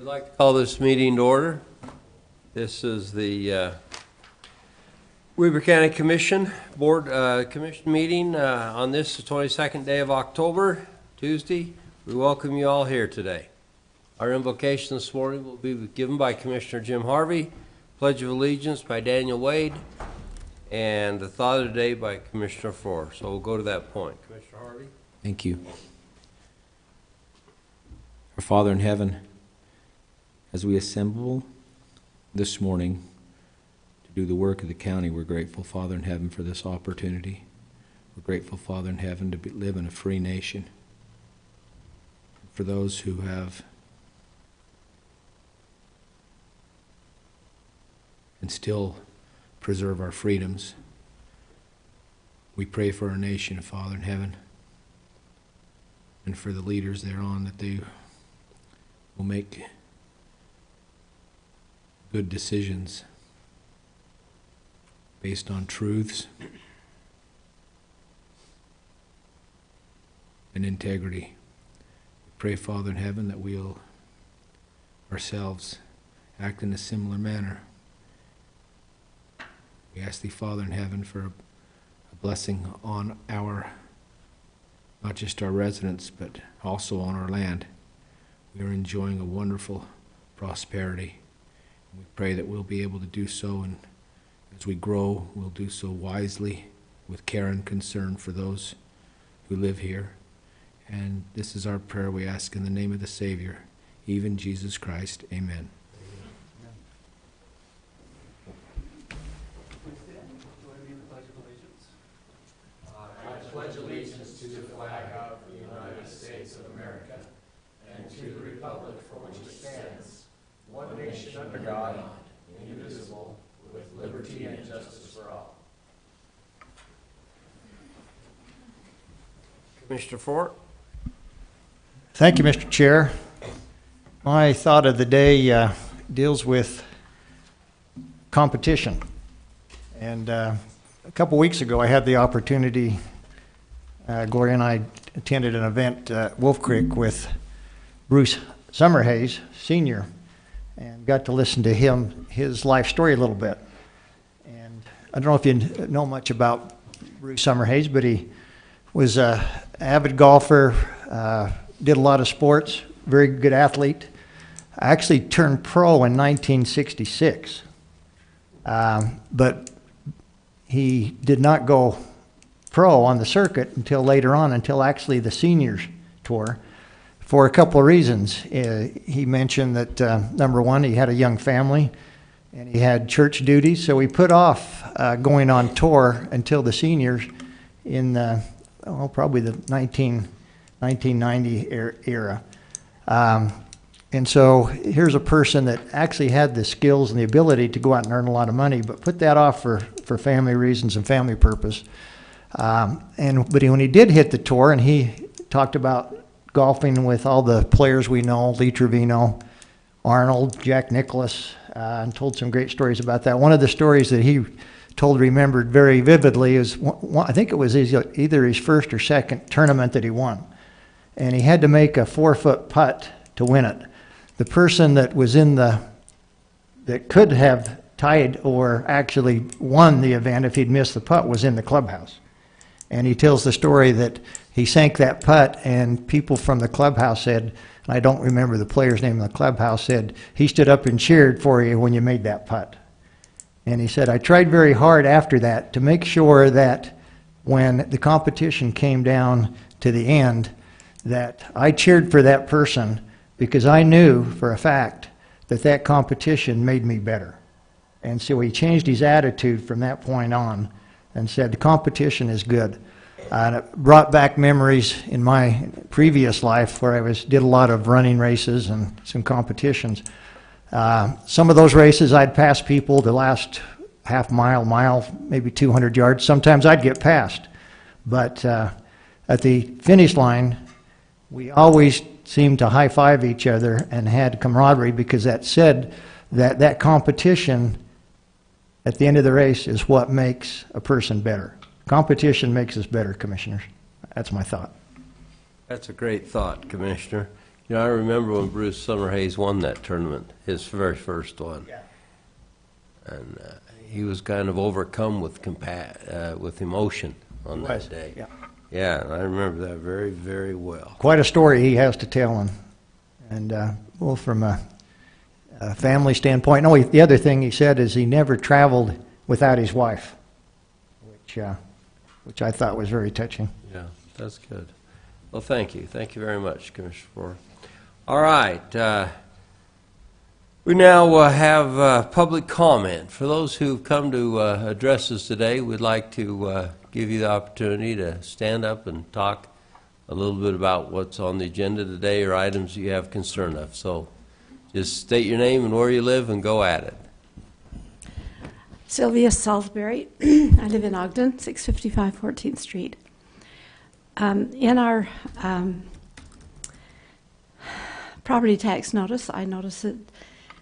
I'd like to call this meeting to order. This is the Weber County Commission Board Commission meeting on this the 22nd day of October, Tuesday. We welcome you all here today. Our invocation this morning will be given by Commissioner Jim Harvey, Pledge of Allegiance by Daniel Wade, and the Thought of the Day by Commissioner Foer. So we'll go to that point. Commissioner Harvey. Thank you. Our Father in heaven, as we assemble this morning to do the work of the county, we're grateful, Father in heaven, for this opportunity. We're grateful, Father in heaven, to live in a free nation. For those who have and still preserve our freedoms, we pray for our nation, Father in heaven, and for the leaders thereon, that they will make good decisions based on truths and integrity. We pray, Father in heaven, that we'll ourselves act in a similar manner. We ask thee, Father in heaven, for a blessing on our, not just our residents, but also on our land. We are enjoying a wonderful prosperity. We pray that we'll be able to do so, and as we grow, we'll do so wisely, with care and concern for those who live here. And this is our prayer we ask in the name of the Savior, even Jesus Christ. Amen. I pledge allegiance to the flag of the United States of America and to the republic for which it stands, one nation under God, indivisible, with liberty and justice for all. Commissioner Foer. Thank you, Mr. Chair. My thought of the day deals with competition. And a couple weeks ago, I had the opportunity, Gloria and I attended an event at Wolf Creek with Bruce Summerhays, Sr., and got to listen to his life story a little bit. And I don't know if you know much about Bruce Summerhays, but he was an avid golfer, did a lot of sports, very good athlete. I actually turned pro in 1966, but he did not go pro on the circuit until later on, until actually the seniors tour, for a couple of reasons. He mentioned that, number one, he had a young family and he had church duties, so he put off going on tour until the seniors in probably the 1990 era. And so here's a person that actually had the skills and the ability to go out and earn a lot of money, but put that off for family reasons and family purpose. But when he did hit the tour, and he talked about golfing with all the players we know, Lee Trevino, Arnold, Jack Nicklaus, and told some great stories about that. One of the stories that he remembered very vividly is, I think it was either his first or second tournament that he won. And he had to make a 4-foot putt to win it. The person that was that could have tied or actually won the event if he'd missed the putt was in the clubhouse. And he tells the story that he sank that putt, and people from the clubhouse said, and I don't remember the player's name in the clubhouse, said, he stood up and cheered for you when you made that putt. And he said, I tried very hard after that to make sure that when the competition came down to the end, that I cheered for that person, because I knew for a fact that that competition made me better. And so he changed his attitude from that point on and said, the competition is good. And it brought back memories in my previous life where I did a lot of running races and some competitions. Some of those races I'd pass people the last half mile, maybe 200 yards. Sometimes I'd get passed. But at the finish line, we always seemed to high-five each other and had camaraderie, because that said that competition at the end of the race is what makes a person better. Competition makes us better, Commissioners. That's my thought. That's a great thought, Commissioner. You know, I remember when Bruce Summerhays won that tournament, his very first one. Yeah. And he was kind of overcome with with emotion on Was, that day. yeah. Yeah, and I remember that very, very well. Quite a story he has to tell, and well, from a family standpoint. No, the other thing he said is he never traveled without his wife, which I thought was very touching. Yeah, that's good. Well, thank you. Thank you very much, Commissioner Ford. All right. We now have public comment. For those who've come to address us today, we'd like to give you the opportunity to stand up and talk a little bit about what's on the agenda today or items you have concern of. So just state your name and where you live and go at it. Sylvia Salisbury. I live in Ogden, 655 14th Street. In our property tax notice, I noticed that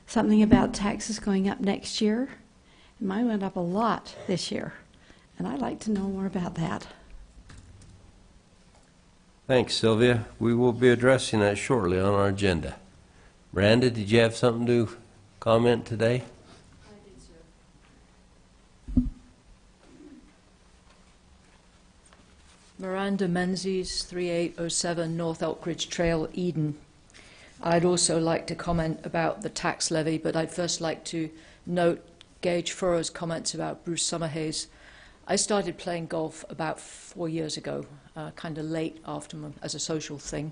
something about taxes going up next year. And mine went up a lot this year, and I'd like to know more about that. Thanks, Sylvia. We will be addressing that shortly on our agenda. Miranda, did you have something to comment today? Miranda Menzies, 3807 North Elkridge Trail, Eden. I'd also like to comment about the tax levy, but I'd first like to note Gage Furrow's comments about Bruce Summerhays. I started playing golf about 4 years ago, kind of late after as a social thing.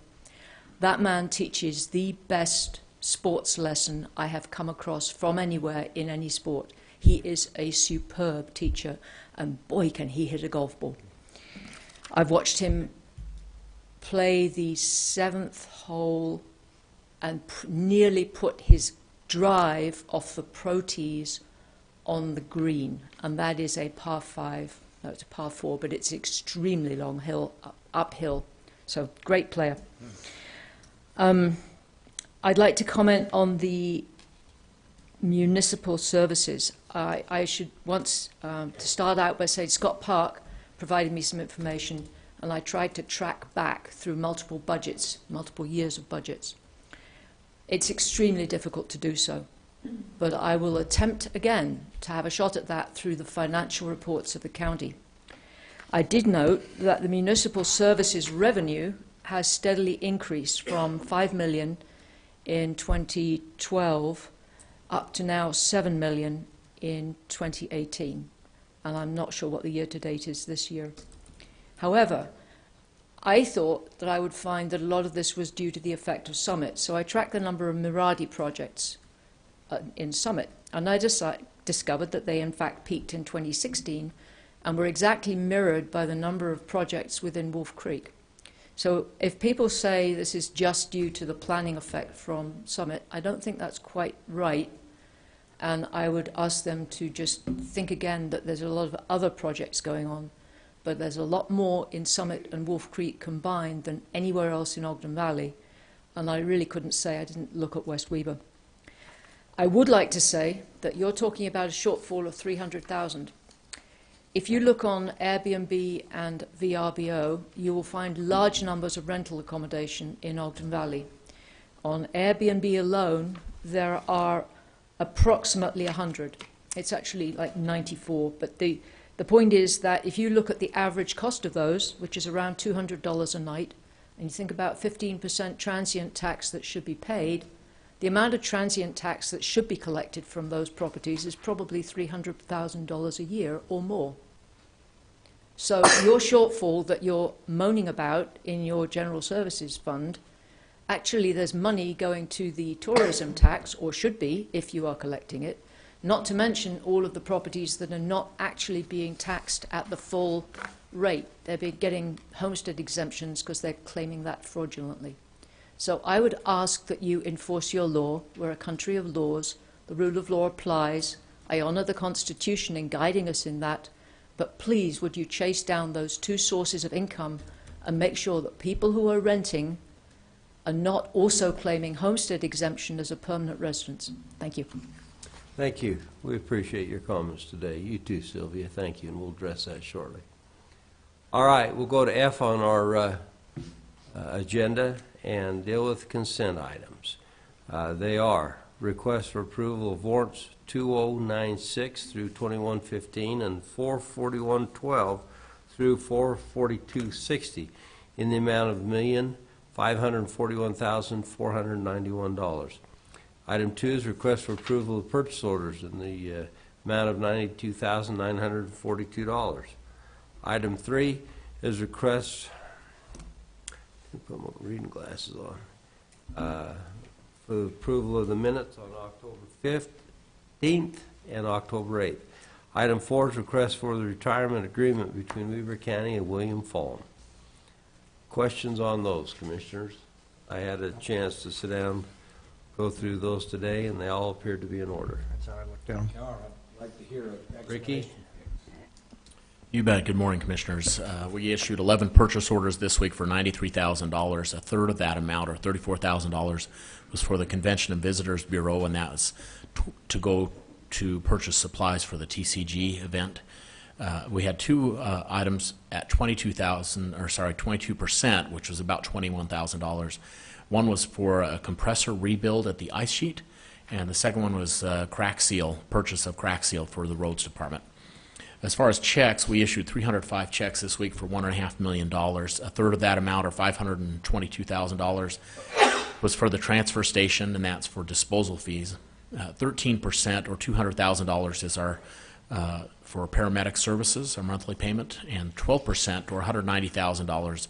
That man teaches the best sports lesson I have come across from anywhere in any sport. He is a superb teacher, and boy, can he hit a golf ball. I've watched him play the 7th hole and nearly put his drive off the pro tees on the green, and that is a par 5. No, it's a par 4, but it's extremely long hill, uphill. So, great player. I'd like to comment on the municipal services. I should once, to start out by saying Scott Park provided me some information, and I tried to track back through multiple budgets, multiple years of budgets. It's extremely difficult to do so, but I will attempt again to have a shot at that through the financial reports of the county. I did note that the municipal services revenue has steadily increased from $5 million in 2012 up to now $7 million in 2018. And I'm not sure what the year-to-date is this year. However, I thought that I would find that a lot of this was due to the effect of Summit. So I tracked the number of Miradi projects in Summit, and I discovered that they in fact peaked in 2016 and were exactly mirrored by the number of projects within Wolf Creek. So if people say this is just due to the planning effect from Summit, I don't think that's quite right. And I would ask them to just think again that there's a lot of other projects going on, but there's a lot more in Summit and Wolf Creek combined than anywhere else in Ogden Valley. And I really couldn't say, I didn't look at West Weber. I would like to say that you're talking about a shortfall of $300,000. If you look on Airbnb and VRBO, you will find large numbers of rental accommodation in Ogden Valley. On Airbnb alone, there are approximately 100. It's actually like 94, but the point is that if you look at the average cost of those, which is around $200 a night, and you think about 15% transient tax that should be paid, the amount of transient tax that should be collected from those properties is probably $300,000 a year or more. So your shortfall that you're moaning about in your general services fund, actually there's money going to the tourism tax, or should be if you are collecting it, not to mention all of the properties that are not actually being taxed at the full rate. They're getting homestead exemptions because they're claiming that fraudulently. So I would ask that you enforce your law. We're a country of laws. The rule of law applies. I honor the Constitution in guiding us in that. But please, would you chase down those two sources of income and make sure that people who are renting are not also claiming homestead exemption as a permanent residence. Thank you. Thank you. We appreciate your comments today. You too, Sylvia. Thank you, and we'll address that shortly. All right, we'll go to F on our agenda, and deal with consent items. They are request for approval of warrants 2096 through 2115 and 44112 through 44260 in the amount of $1,541,491. Item 2 is request for approval of purchase orders in the amount of $92,942. Item 3 is request, put my reading glasses on, for the approval of the minutes on October 15th and October 8th. Item 4 is request for the retirement agreement between Weber County and William Fallen. Questions on those, Commissioners? I had a chance to sit down, go through those today, and they all appeared to be in order. That's how I looked at them. I'd like to hear an Ricky? You bet. Good morning, Commissioners. We issued 11 purchase orders this week for $93,000. A third of that amount, or $34,000, was for the Convention and Visitors Bureau, and that was to go to purchase supplies for the TCG event. We had two items at 22%, which was about $21,000. One was for a compressor rebuild at the ice sheet, and the second one was crack seal, purchase of crack seal for the roads department. As far as checks, we issued 305 checks this week for $1.5 million. A third of that amount, or $522,000, was for the transfer station, and that's for disposal fees. 13%, or $200,000, is our for paramedic services, our monthly payment, and 12%, or $190,000,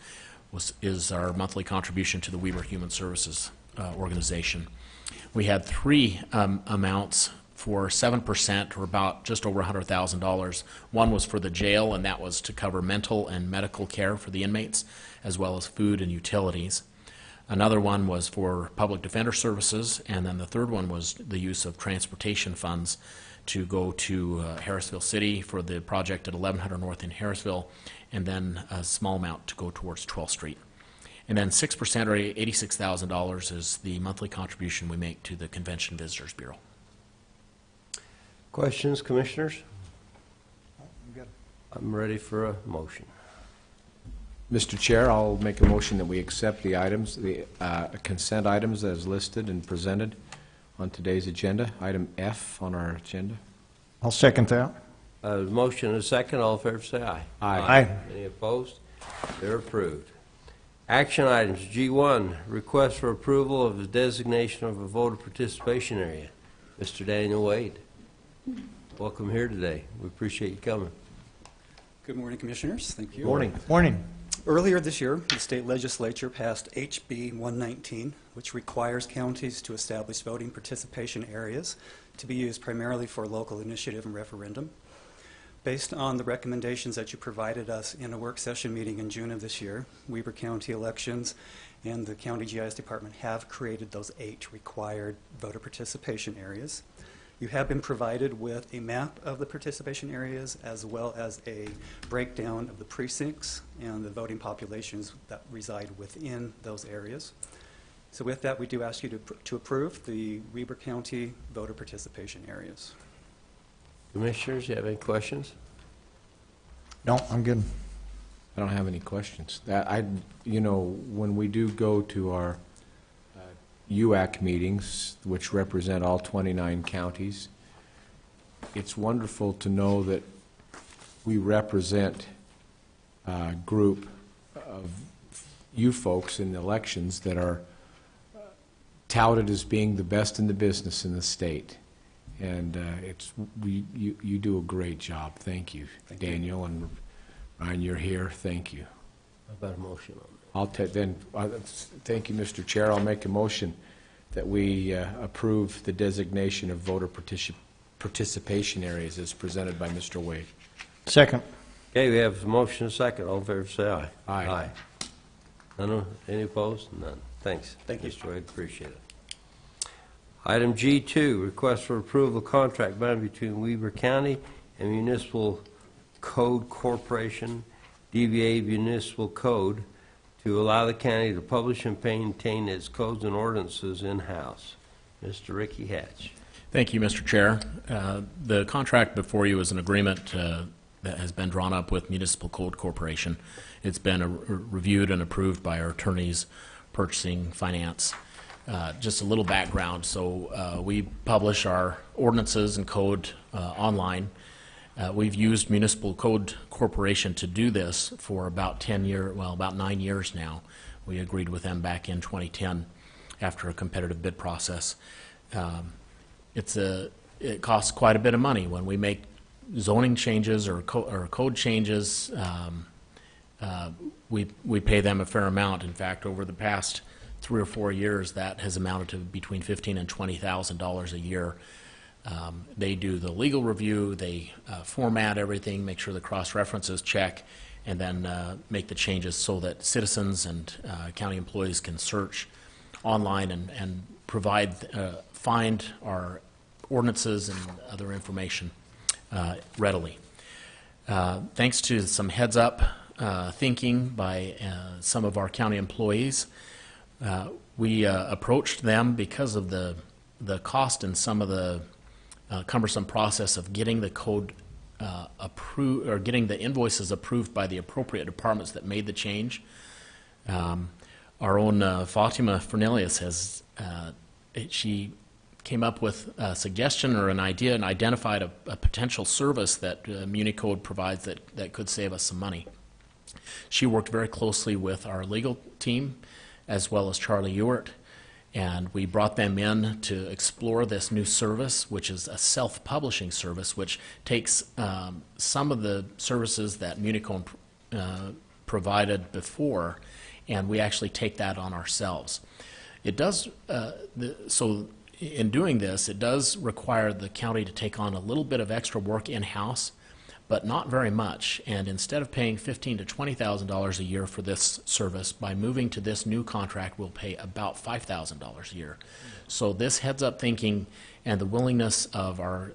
is our monthly contribution to the Weber Human Services organization. We had three amounts for 7%, or about just over $100,000. One was for the jail, and that was to cover mental and medical care for the inmates, as well as food and utilities. Another one was for public defender services, and then the third one was the use of transportation funds to go to Harrisville City for the project at 1100 North in Harrisville, and then a small amount to go towards 12th Street. And then 6%, or $86,000, is the monthly contribution we make to the Convention Visitors Bureau. Questions, Commissioners? I'm ready for a motion. Mr. Chair, I'll make a motion that we accept the items, the consent items as listed and presented on today's agenda. Item F on our agenda. I'll second that. Motion and a second. All in favor say aye. Aye. Any opposed? They're approved. Action items. G1, request for approval of the designation of a voter participation area. Mr. Daniel Wade, welcome here today. We appreciate you coming. Good morning, Commissioners. Thank you. Morning. Morning. Earlier this year, the state legislature passed HB 119, which requires counties to establish voting participation areas to be used primarily for local initiative and referendum. Based on the recommendations that you provided us in a work session meeting in June of this year, Weber County Elections and the County GIS Department have created those 8 required voter participation areas. You have been provided with a map of the participation areas as well as a breakdown of the precincts and the voting populations that reside within those areas. So with that, we do ask you to approve the Weber County voter participation areas. Commissioners, you have any questions? No, I'm good. I don't have any questions. When we do go to our UAC meetings, which represent all 29 counties, it's wonderful to know that we represent a group of you folks in elections that are touted as being the best in the business in the state. And you do a great job. Thank you, Daniel, and Ryan, you're here. Thank you. How about a motion on that? Thank you, Mr. Chair. I'll make a motion that we approve the designation of voter participation areas as presented by Mr. Wade. Second. Okay, we have a motion and a second. All in favor say aye. Aye. None? Any opposed? None. Thanks. Thank you. Mr. Wade, appreciate it. Item G2, request for approval of contract bound between Weber County and Municipal Code Corporation, DBA Municipal Code, to allow the county to publish and maintain its codes and ordinances in-house. Mr. Ricky Hatch. Thank you, Mr. Chair. The contract before you is an agreement that has been drawn up with Municipal Code Corporation. It's been reviewed and approved by our attorneys purchasing, finance. Just a little background. So we publish our ordinances and code online. We've used Municipal Code Corporation to do this for about 9 years now. We agreed with them back in 2010 after a competitive bid process. It costs quite a bit of money when we make zoning changes or code changes. We pay them a fair amount. In fact, over the past 3 or 4 years, that has amounted to between $15,000 and $20,000 a year. They do the legal review, they format everything, make sure the cross-references check, and then make the changes so that citizens and county employees can search online and find our ordinances and other information readily. Thanks to some heads-up thinking by some of our county employees, we approached them because of the cost and some of the cumbersome process of getting the code approved, or getting the invoices approved by the appropriate departments that made the change. Our own Fatima Fernelius has, she came up with a suggestion or an idea and identified a potential service that MuniCode provides that could save us some money. She worked very closely with our legal team as well as Charlie Ewart, and we brought them in to explore this new service, which is a self-publishing service, which takes some of the services that MuniCode provided before, and we actually take that on ourselves. It does, so in doing this, it does require the county to take on a little bit of extra work in-house, but not very much. And instead of paying $15,000 to $20,000 a year for this service, by moving to this new contract, we'll pay about $5,000 a year. So this heads-up thinking and the willingness of our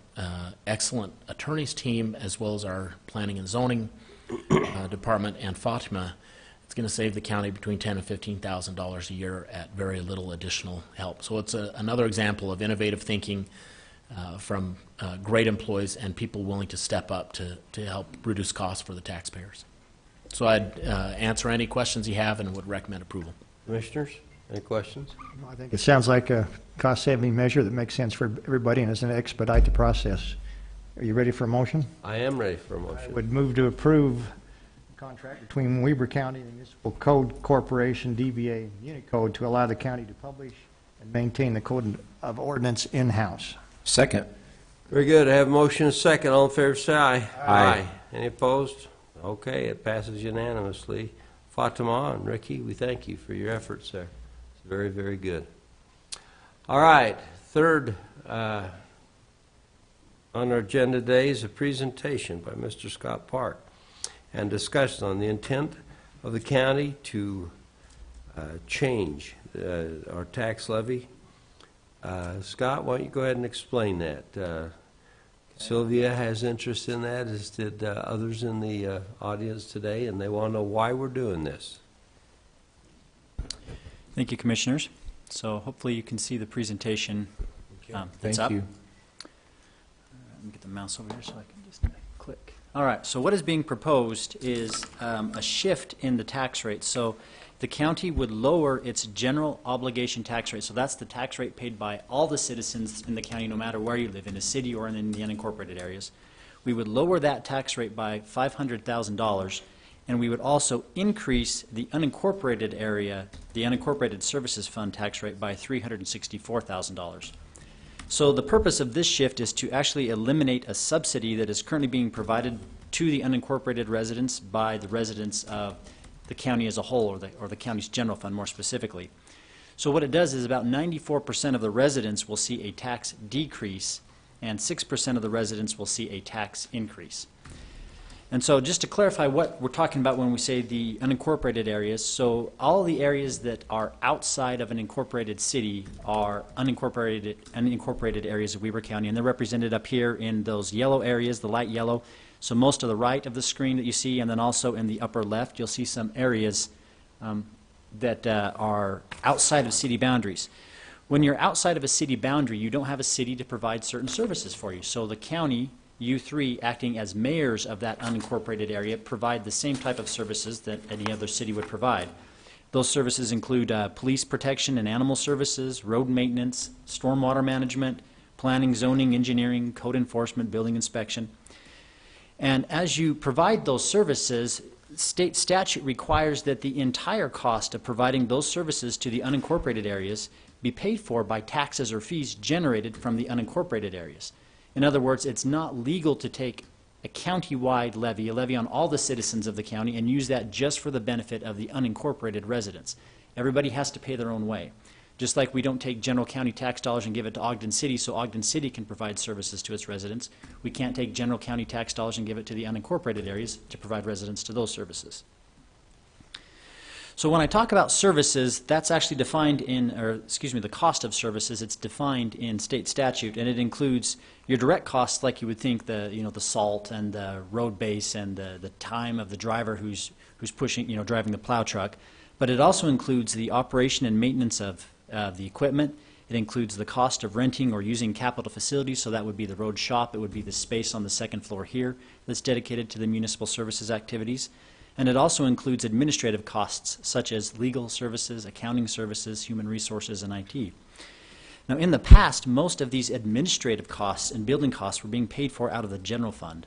excellent attorneys team, as well as our planning and zoning department and Fatima, it's going to save the county between $10,000 and $15,000 a year at very little additional help. So it's another example of innovative thinking from great employees and people willing to step up to help reduce costs for the taxpayers. So I'd answer any questions you have and would recommend approval. Commissioners, any questions? I think it sounds like a cost-saving measure that makes sense for everybody and is going to expedite the process. Are you ready for a motion? I am ready for a I motion. would move to approve the contract between Weber County Municipal Code Corporation, DBA, Unicode, to allow the county to publish and maintain the code of ordinance in-house. Second. Very good. I have a motion and a second. All in favor, say aye. Aye. Any opposed? Okay, it passes unanimously. Fatima and Ricky, we thank you for your efforts there. It's very, very good. All right, third on our agenda today is a presentation by Mr. Scott Park and discussion on the intent of the county to change our tax levy. Scott, why don't you go ahead and explain that? Sylvia has interest in that, as did others in the audience today, and they want to know why we're doing this. Thank you, Commissioners. So hopefully you can see the presentation that's Thank up. you. Let me get the mouse over here so I can just click. All right, so what is being proposed is a shift in the tax rate. So the county would lower its general obligation tax rate. So that's the tax rate paid by all the citizens in the county, no matter where you live, in a city or in the unincorporated areas. We would lower that tax rate by $500,000, and we would also increase the unincorporated area, the unincorporated services fund tax rate, by $364,000. So the purpose of this shift is to actually eliminate a subsidy that is currently being provided to the unincorporated residents by the residents of the county as a whole, or the county's general fund more specifically. So what it does is about 94% of the residents will see a tax decrease, and 6% of the residents will see a tax increase. And so just to clarify what we're talking about when we say the unincorporated areas, so all the areas that are outside of an incorporated city are unincorporated areas of Weber County, and they're represented up here in those yellow areas, the light yellow. So most to the right of the screen that you see, and then also in the upper left, you'll see some areas that are outside of city boundaries. When you're outside of a city boundary, you don't have a city to provide certain services for you. So the county, you three, acting as mayors of that unincorporated area, provide the same type of services that any other city would provide. Those services include police protection and animal services, road maintenance, stormwater management, planning, zoning, engineering, code enforcement, building inspection. And as you provide those services, state statute requires that the entire cost of providing those services to the unincorporated areas be paid for by taxes or fees generated from the unincorporated areas. In other words, it's not legal to take a county-wide levy, a levy on all the citizens of the county, and use that just for the benefit of the unincorporated residents. Everybody has to pay their own way. Just like we don't take general county tax dollars and give it to Ogden City so Ogden City can provide services to its residents, we can't take general county tax dollars and give it to the unincorporated areas to provide residents to those services. So when I talk about services, that's actually defined in, or excuse me, the cost of services, it's defined in state statute, and it includes your direct costs like you would think, the salt and the road base and the time of the driver who's pushing, driving the plow truck. But it also includes the operation and maintenance of the equipment. It includes the cost of renting or using capital facilities, so that would be the road shop, it would be the space on the second floor here that's dedicated to the municipal services activities. And it also includes administrative costs such as legal services, accounting services, human resources, and IT. Now in the past, most of these administrative costs and building costs were being paid for out of the general fund,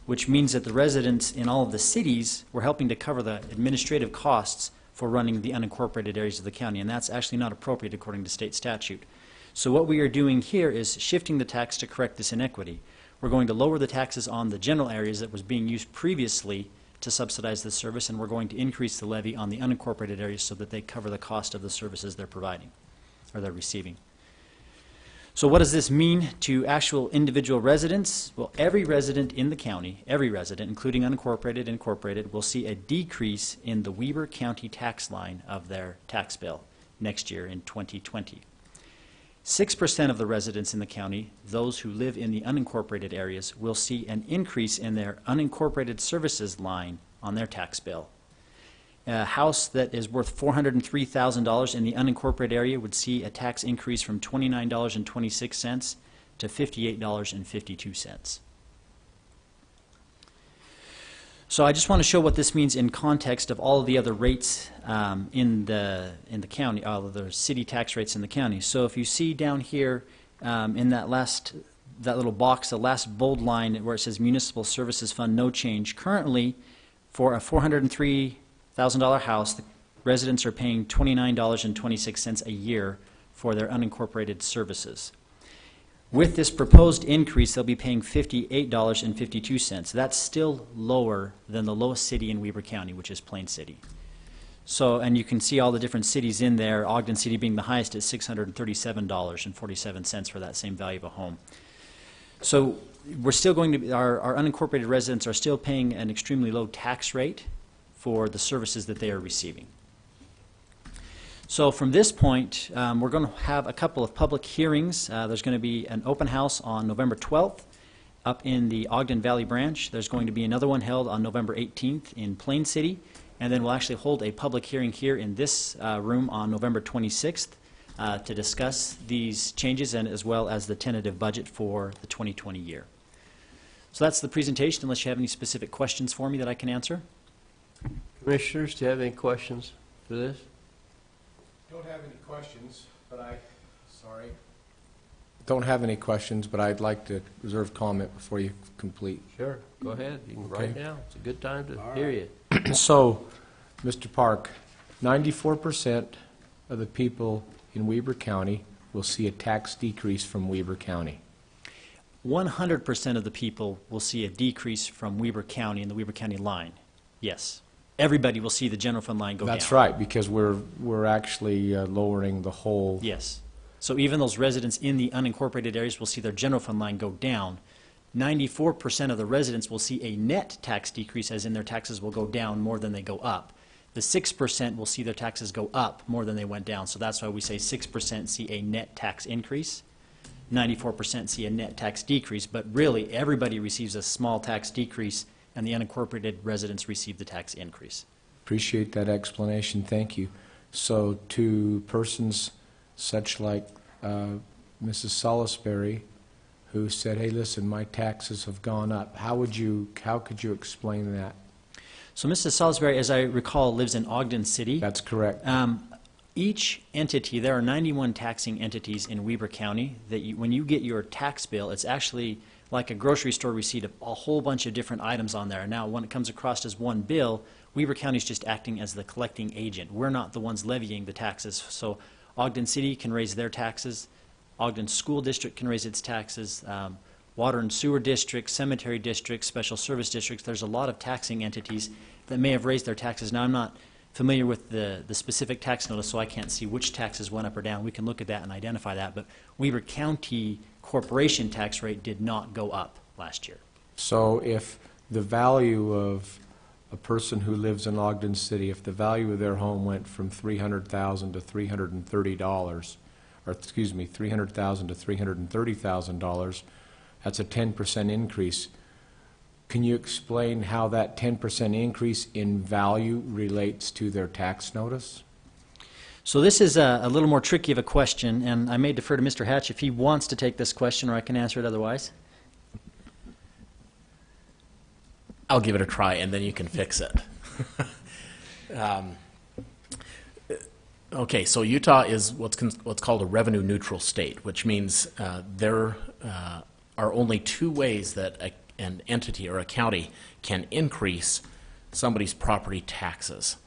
which means that the residents in all of the cities were helping to cover the administrative costs for running the unincorporated areas of the county, and that's actually not appropriate according to state statute. So what we are doing here is shifting the tax to correct this inequity. We're going to lower the taxes on the general areas that was being used previously to subsidize this service, and we're going to increase the levy on the unincorporated areas so that they cover the cost of the services they're providing, or they're receiving. So what does this mean to actual individual residents? Well, every resident in the county, every resident, including unincorporated and incorporated, will see a decrease in the Weber County tax line of their tax bill next year in 2020. 6% of the residents in the county, those who live in the unincorporated areas, will see an increase in their unincorporated services line on their tax bill. A house that is worth $403,000 in the unincorporated area would see a tax increase from $29.26 to $58.52. So I just want to show what this means in context of all of the other rates in the county, all of the city tax rates in the county. So if you see down here in that little box, the last bold line where it says Municipal Services Fund, no change. Currently, for a $403,000 house, the residents are paying $29.26 a year for their unincorporated services. With this proposed increase, they'll be paying $58.52. That's still lower than the lowest city in Weber County, which is Plain City. So, and you can see all the different cities in there, Ogden City being the highest at $637.47 for that same value of a home. So we're still going to be, our unincorporated residents are still paying an extremely low tax rate for the services that they are receiving. So from this point, we're going to have a couple of public hearings. There's going to be an open house on November 12th up in the Ogden Valley branch. There's going to be another one held on November 18th in Plain City. And then we'll actually hold a public hearing here in this room on November 26th to discuss these changes and as well as the tentative budget for the 2020 year. So that's the presentation, unless you have any specific questions for me that I can answer. Commissioners, do you have any questions for this? Don't have any questions, but Don't have any questions, but I'd like to reserve comment before you complete. Sure, go ahead. You can Okay. write now. It's a good time to hear you. So, Mr. Park, 94% of the people in Weber County will see a tax decrease from Weber County. 100% of the people will see a decrease from Weber County in the Weber County line. Yes. Everybody will see the general fund line go down. That's right, because we're actually lowering the whole. Yes. So even those residents in the unincorporated areas will see their general fund line go down. 94% of the residents will see a net tax decrease, as in their taxes will go down more than they go up. The 6% will see their taxes go up more than they went down. So that's why we say 6% see a net tax increase, 94% see a net tax decrease, but really everybody receives a small tax decrease and the unincorporated residents receive the tax increase. Appreciate that explanation, thank you. So to persons such like Mrs. Salisbury, who said, hey, listen, my taxes have gone up, how could you explain that? So Mrs. Salisbury, as I recall, lives in Ogden City. That's correct. Each entity, there are 91 taxing entities in Weber County that when you get your tax bill, it's actually like a grocery store receipt of a whole bunch of different items on there. Now, when it comes across as one bill, Weber County is just acting as the collecting agent. We're not the ones levying the taxes. So Ogden City can raise their taxes. Ogden School District can raise its taxes. Water and Sewer District, Cemetery District, Special Service Districts. There's a lot of taxing entities that may have raised their taxes. Now, I'm not familiar with the specific tax notice, so I can't see which taxes went up or down. We can look at that and identify that. But Weber County corporation tax rate did not go up last year. So if the value of a person who lives in Ogden City, if the value of their home went from $300,000 to $330, or excuse me, $300,000 to $330,000, that's a 10% increase. Can you explain how that 10% increase in value relates to their tax notice? So this is a little more tricky of a question, and I may defer to Mr. Hatch if he wants to take this question, or I can answer it otherwise. I'll give it a try, and then you can fix it. Okay, so Utah is what's called a revenue-neutral state, which means there are only two ways that an entity or a county can increase somebody's property taxes.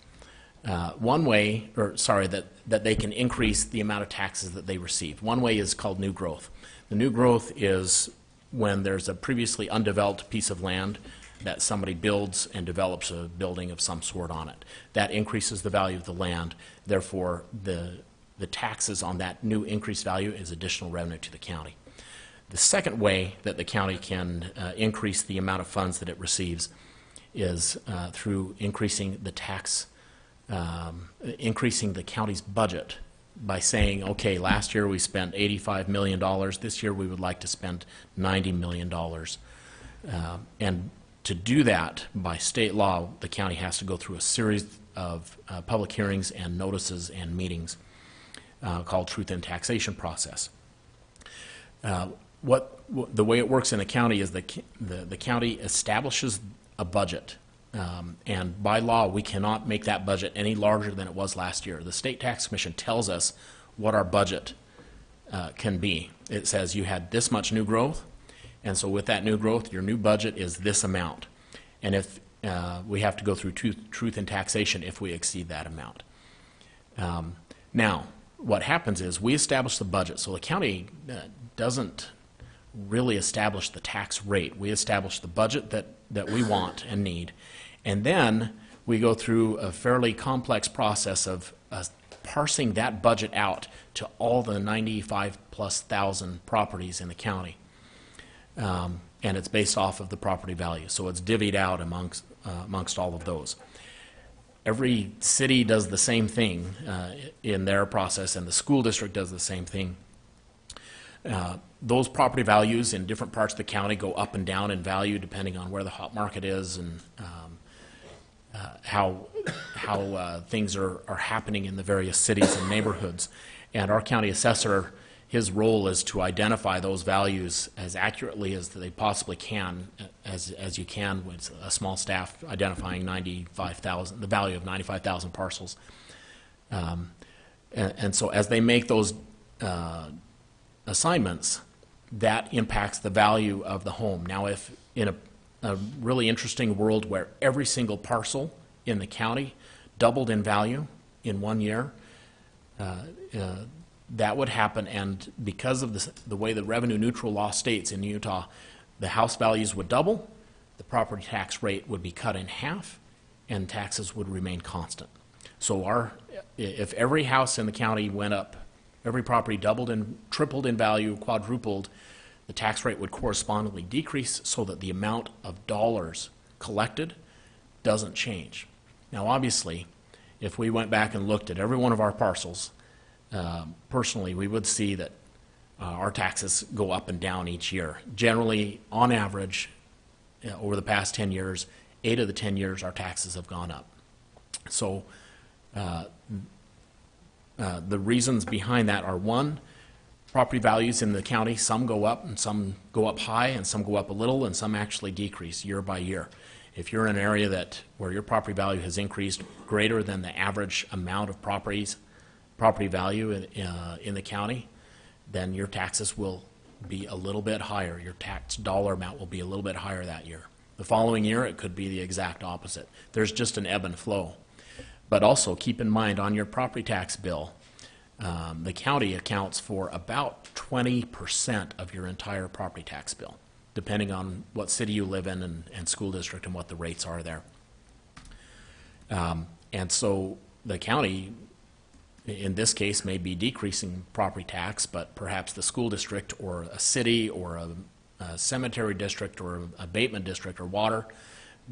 One way, that they can increase the amount of taxes that they receive. One way is called new growth. The new growth is when there's a previously undeveloped piece of land that somebody builds and develops a building of some sort on it. That increases the value of the land. Therefore, the taxes on that new increased value is additional revenue to the county. The second way that the county can increase the amount of funds that it receives is through increasing the county's budget by saying, okay, last year we spent $85 million. This year we would like to spend $90 million. And to do that, by state law, the county has to go through a series of public hearings and notices and meetings called Truth in Taxation process. The way it works in a county is the county establishes a budget, and by law we cannot make that budget any larger than it was last year. The State Tax Commission tells us what our budget can be. It says you had this much new growth, and so with that new growth, your new budget is this amount. And if we have to go through truth in taxation if we exceed that amount. Now, what happens is we establish the budget. So the county doesn't really establish the tax rate. We establish the budget that we want and need. And then we go through a fairly complex process of parsing that budget out to all the 95+ thousand properties in the county. And it's based off of the property value. So it's divvied out amongst all of those. Every city does the same thing in their process, and the school district does the same thing. Those property values in different parts of the county go up and down in value depending on where the hot market is and how things are happening in the various cities and neighborhoods. And our county assessor, his role is to identify those values as accurately as they possibly can, as you can with a small staff identifying 95,000, the value of 95,000 parcels. And so as they make those assignments, that impacts the value of the home. Now, if in a really interesting world where every single parcel in the county doubled in value in 1 year, that would happen, and because of the way the revenue neutral law states in Utah, the house values would double, the property tax rate would be cut in half, and taxes would remain constant. So if every house in the county went up, every property doubled and tripled in value, quadrupled, the tax rate would correspondingly decrease so that the amount of dollars collected doesn't change. Now, obviously, if we went back and looked at every one of our parcels, personally, we would see that our taxes go up and down each year. Generally, on average, over the past 10 years, 8 of the 10 years, our taxes have gone up. So the reasons behind that are, one, property values in the county, some go up and some go up high and some go up a little and some actually decrease year by year. If you're in an area where your property value has increased greater than the average amount of property value in the county, then your taxes will be a little bit higher. Your tax dollar amount will be a little bit higher that year. The following year, it could be the exact opposite. There's just an ebb and flow. But also keep in mind on your property tax bill, the county accounts for about 20% of your entire property tax bill, depending on what city you live in and school district and what the rates are there. And so the county, in this case, may be decreasing property tax, but perhaps the school district or a city or a cemetery district or an abatement district or water,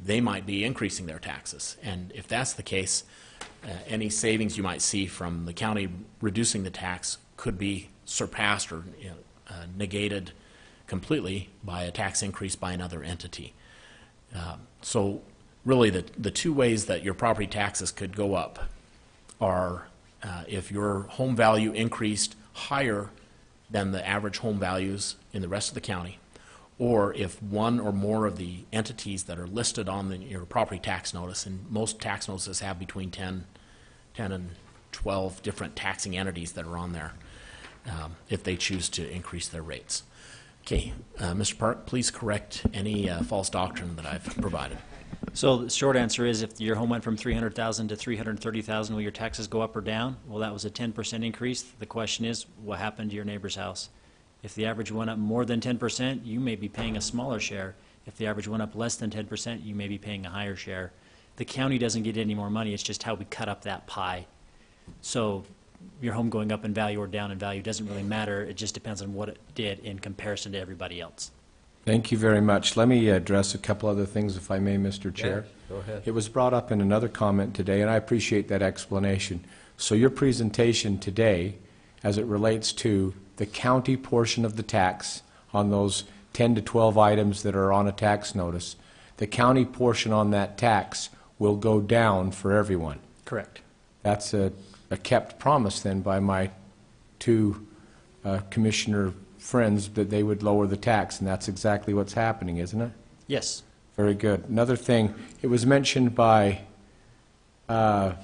they might be increasing their taxes. And if that's the case, any savings you might see from the county reducing the tax could be surpassed or negated completely by a tax increase by another entity. So really the two ways that your property taxes could go up are if your home value increased higher than the average home values in the rest of the county, or if one or more of the entities that are listed on your property tax notice, and most tax notices have between 10 and 12 different taxing entities that are on there, if they choose to increase their rates. Okay, Mr. Park, please correct any false doctrine that I've provided. So the short answer is if your home went from $300,000 to $330,000, will your taxes go up or down? Well, that was a 10% increase. The question is, what happened to your neighbor's house? If the average went up more than 10%, you may be paying a smaller share. If the average went up less than 10%, you may be paying a higher share. The county doesn't get any more money. It's just how we cut up that pie. So your home going up in value or down in value doesn't really matter. It just depends on what it did in comparison to everybody else. Thank you very much. Let me address a couple other things, if I may, Mr. Chair. Yes, go ahead. It was brought up in another comment today, and I appreciate that explanation. So your presentation today, as it relates to the county portion of the tax on those 10 to 12 items that are on a tax notice, the county portion on that tax will go down for everyone. Correct. That's a kept promise then by my two commissioner friends that they would lower the tax, and that's exactly what's happening, isn't it? Yes. Very good. Another thing, it was mentioned by Ms.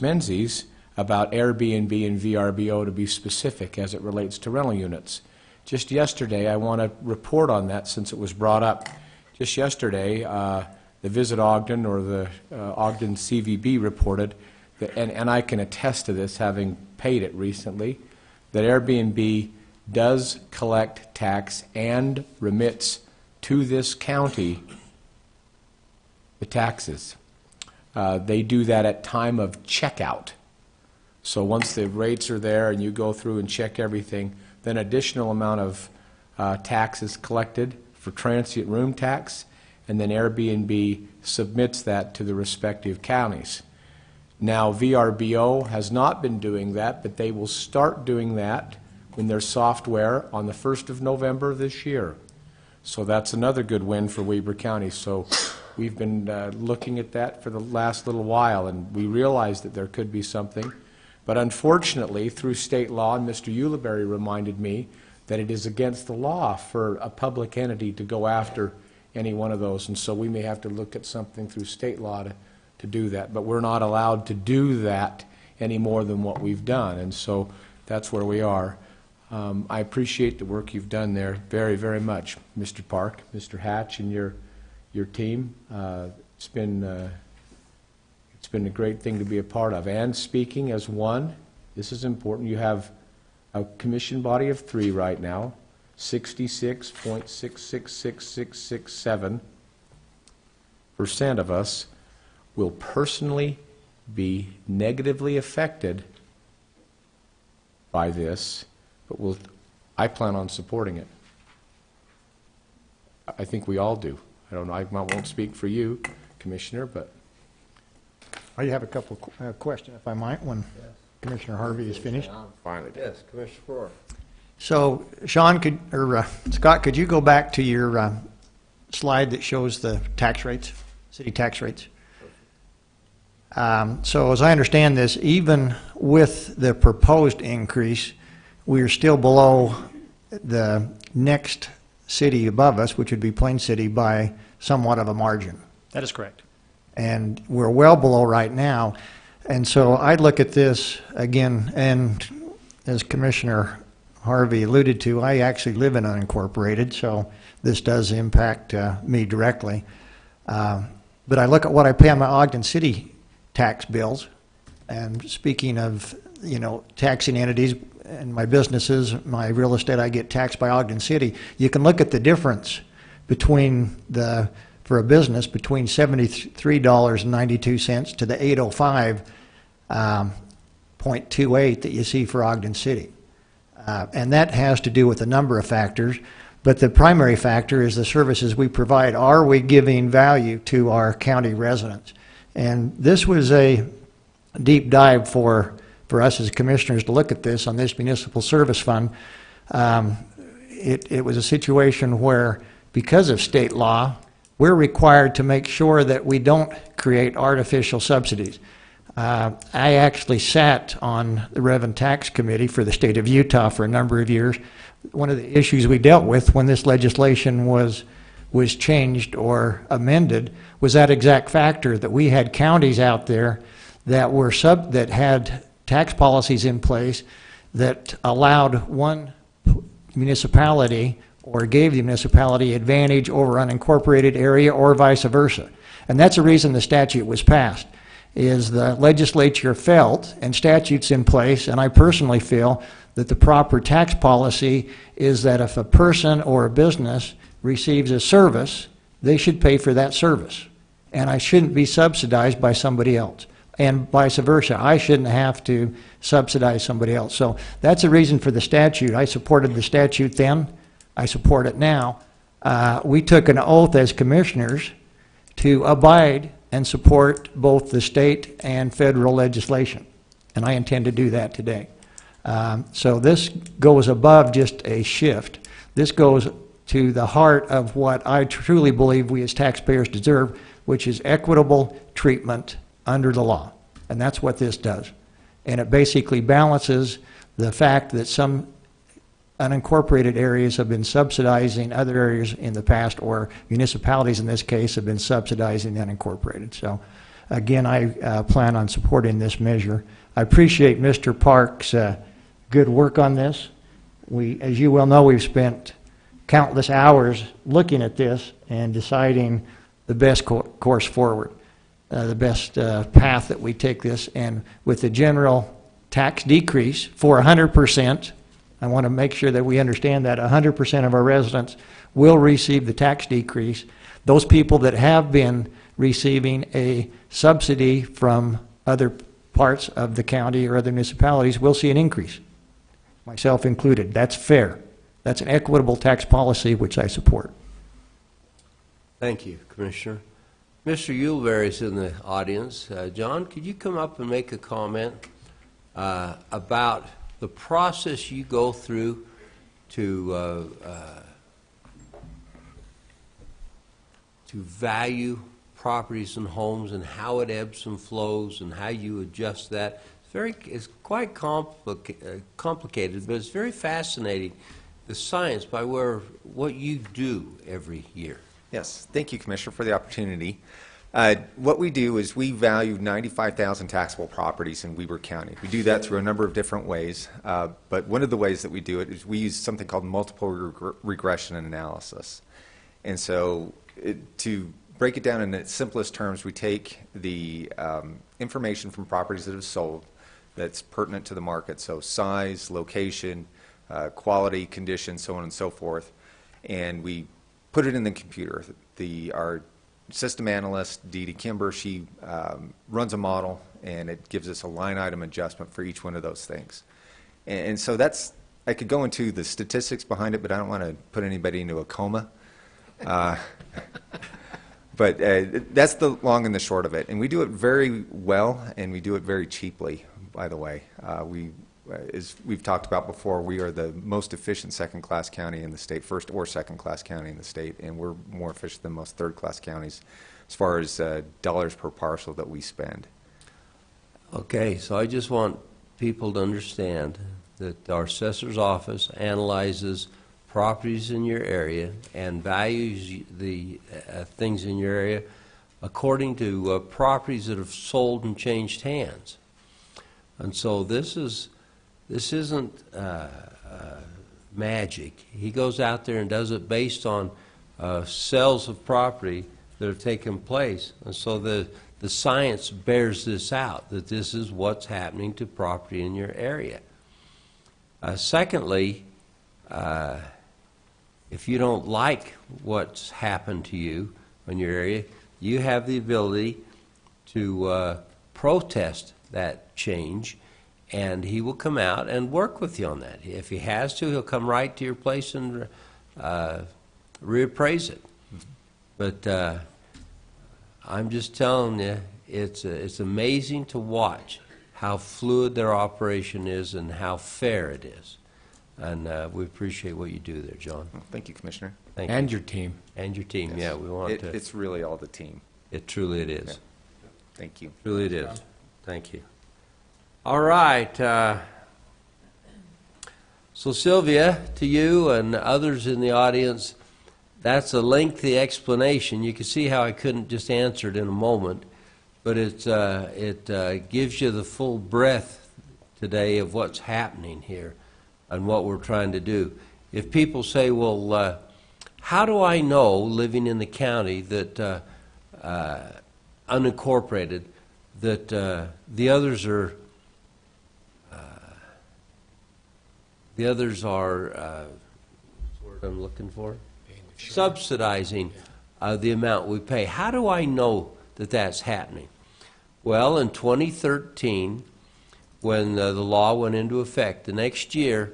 Menzies about Airbnb and VRBO to be specific as it relates to rental units. Just yesterday, I want to report on that since it was brought up. Just yesterday, the Visit Ogden or the Ogden CVB reported, that, and I can attest to this having paid it recently, that Airbnb does collect tax and remits to this county the taxes. They do that at time of checkout. So once the rates are there and you go through and check everything, then additional amount of tax is collected for transient room tax, and then Airbnb submits that to the respective counties. Now, VRBO has not been doing that, but they will start doing that in their software on the 1st of November this year. So that's another good win for Weber County. So we've been looking at that for the last little while, and we realized that there could be something. But unfortunately, through state law, and Mr. Ulibarri reminded me that it is against the law for a public entity to go after any one of those, and so we may have to look at something through state law to do that. But we're not allowed to do that any more than what we've done, and so that's where we are. I appreciate the work you've done there very, very much, Mr. Park, Mr. Hatch, and your team. It's been a great thing to be a part of. And speaking as one, this is important, you have a commission body of 3 right now, 66.6666667% of us will personally be negatively affected by this, but I plan on supporting it. I think we all do. I don't know, I won't speak for you, Commissioner, but... I have a couple of questions, if I might, when Commissioner Harvey is finished. Finally. Yes, Commissioner Farrar. So, Sean, Scott, could you go back to your slide that shows the tax rates, city tax rates? So, as I understand this, even with the proposed increase, we are still below the next city above us, which would be Plain City, by somewhat of a margin. That is correct. And we're well below right now. And so I look at this again, and as Commissioner Harvey alluded to, I actually live in unincorporated, so this does impact me directly. But I look at what I pay on my Ogden City tax bills, and speaking of, taxing entities and my businesses, my real estate, I get taxed by Ogden City. You can look at the difference between for a business, between $73.92 to the $805.28 that you see for Ogden City. And that has to do with a number of factors, but the primary factor is the services we provide. Are we giving value to our county residents? And this was a deep dive for us as commissioners to look at this on this municipal service fund. It was a situation where, because of state law, we're required to make sure that we don't create artificial subsidies. I actually sat on the Rev and Tax Committee for the state of Utah for a number of years. One of the issues we dealt with when this legislation was changed or amended was that exact factor, that we had counties out there that that had tax policies in place that allowed one municipality or gave the municipality advantage over unincorporated area or vice versa. And that's the reason the statute was passed, is the legislature felt, and statutes in place, and I personally feel, that the proper tax policy is that if a person or a business receives a service, they should pay for that service. And I shouldn't be subsidized by somebody else. And vice versa, I shouldn't have to subsidize somebody else. So that's the reason for the statute. I supported the statute then. I support it now. We took an oath as commissioners to abide and support both the state and federal legislation, and I intend to do that today. So this goes above just a shift. This goes to the heart of what I truly believe we as taxpayers deserve, which is equitable treatment under the law. And that's what this does. And it basically balances the fact that some unincorporated areas have been subsidizing other areas in the past, or municipalities in this case have been subsidizing the unincorporated. So again, I plan on supporting this measure. I appreciate Mr. Park's good work on this. As you well know, we've spent countless hours looking at this and deciding the best course forward, the best path that we take this. And with the general tax decrease for 100%, I want to make sure that we understand that 100% of our residents will receive the tax decrease. Those people that have been receiving a subsidy from other parts of the county or other municipalities will see an increase, myself included. That's fair. That's an equitable tax policy, which I support. Thank you, Commissioner. Mr. Uleberry is in the audience. John, could you come up and make a comment about the process you go through to value properties and homes, and how it ebbs and flows, and how you adjust that? It's quite complicated, but it's very fascinating, the science by what you do every year. Yes, thank you, Commissioner, for the opportunity. What we do is we value 95,000 taxable properties in Weber County. We do that through a number of different ways, but one of the ways that we do it is we use something called multiple regression analysis. And so to break it down in its simplest terms, we take the information from properties that have sold that's pertinent to the market, so size, location, quality, condition, so on and so forth, and we put it in the computer. Our system analyst, Dee Dee Kimber, she runs a model, and it gives us a line item adjustment for each one of those things. And so I could go into the statistics behind it, but I don't want to put anybody into a coma. But that's the long and the short of it. And we do it very well, and we do it very cheaply, by the way. As we've talked about before, we are the most efficient second-class county in the state, first or second-class county in the state, and we're more efficient than most third-class counties as far as dollars per parcel that we spend. Okay, so I just want people to understand that our assessor's office analyzes properties in your area and values the things in your area according to properties that have sold and changed hands. And so this isn't magic. He goes out there and does it based on sales of property that have taken place. And so the science bears this out, that this is what's happening to property in your area. Secondly, if you don't like what's happened to you in your area, you have the ability to protest that change, and he will come out and work with you on that. If he has to, he'll come right to your place and reappraise it. But I'm just telling you, it's amazing to watch how fluid their operation is and how fair it is. And we appreciate what you do there, John. Well, thank you, Commissioner. Thank you. And your team. And your team, yeah, we want to. It's really all the team. It truly it is. Yeah. Thank you. Truly it is. Thank you. All right. So Sylvia, to you and others in the audience, that's a lengthy explanation. You can see how I couldn't just answer it in a moment, but it gives you the full breadth today of what's happening here and what we're trying to do. If people say, well, how do I know, living in the county, that unincorporated, that the others are what's the word I'm looking for? Subsidizing the amount we pay. How do I know that that's happening? Well, in 2013, when the law went into effect, the next year,